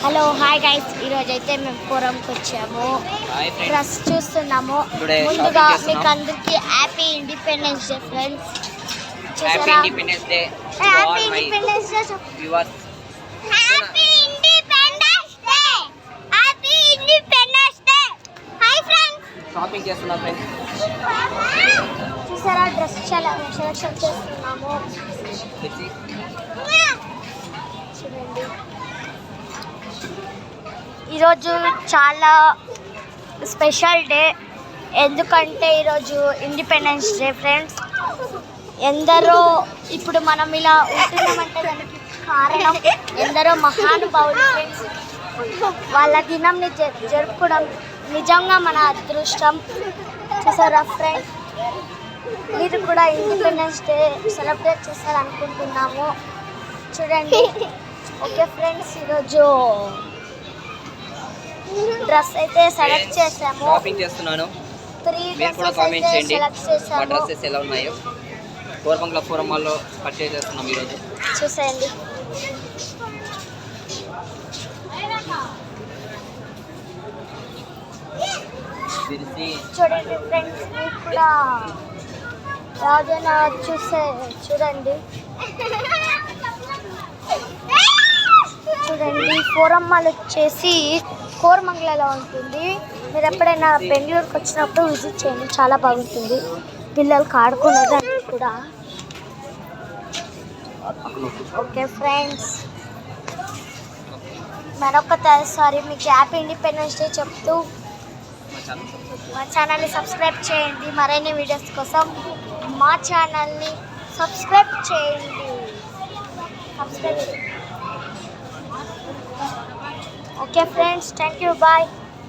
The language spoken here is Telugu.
హలో హాయ్ గైస్, ఈరోజు అయితే మేము ఫోరంకి వచ్చాము. డ్రెస్ చూస్తున్నాము. ముందుగా మీకు అందరికి happy independence day friends. Happy independence day happy independence day viewers. Happy independence day happy independence day. Hi friends, shopping చేస్తున్నాం ఫ్రెండ్స్. చూసారా డ్రెస్ చాలా సెలెక్షన్ చేస్తున్నాము. చూడండి, ఈరోజు చాలా స్పెషల్ డే. ఎందుకంటే ఈరోజు ఇండిపెండెన్స్ డే ఫ్రెండ్స్. ఎందరో ఇప్పుడు మనం ఇలా ఉంటున్నామంటే దానికి కారణం ఎందరో మహానుభావులు ఫ్రెండ్స్. వాళ్ళ దినంని జరుపుకోవడం నిజంగా మన అదృష్టం. చూసారా ఫ్రెండ్స్, మీరు కూడా ఇండిపెండెన్స్ డే సెలబ్రేట్ చేస్తారనుకుంటున్నాము. చూడండి. ఓకే ఫ్రెండ్స్, ఈరోజు డ్రెస్ అయితే సెలెక్ట్ చేసాము. షాపింగ్ చేస్తున్నాను. 3 మీరు కూడా కామెంట్ చేయండి సెలెక్ట్ మా చేసాము. డ్రెస్సెస్ ఎలా ఉన్నాయో. కోరమంగళ ఫోరం మాల్లో పర్చేజ్ చేస్తున్నాం ఈరోజు. చూసేయండి. చూడండి ఫ్రెండ్స్, మీకు కూడా ఏదైనా చూడండి. చూడండి, ఫోరం మాల్ వచ్చేసి కోరమంగళలో ఉంటుంది. మీరు ఎప్పుడైనా బెంగళూరుకి వచ్చినప్పుడు విజిట్ చేయండి, చాలా బాగుంటుంది. పిల్లలకి ఆడుకునేదానికి కూడా. ఓకే ఫ్రెండ్స్, మరొకసారి మీకు హ్యాపీ ఇండిపెండెన్స్ డే చెప్తూ మా ఛానల్ని సబ్స్క్రైబ్ చేయండి. మరిన్ని వీడియోస్ కోసం మా ఛానల్ని సబ్స్క్రైబ్ చేయండి. Okay friends, thank you, bye.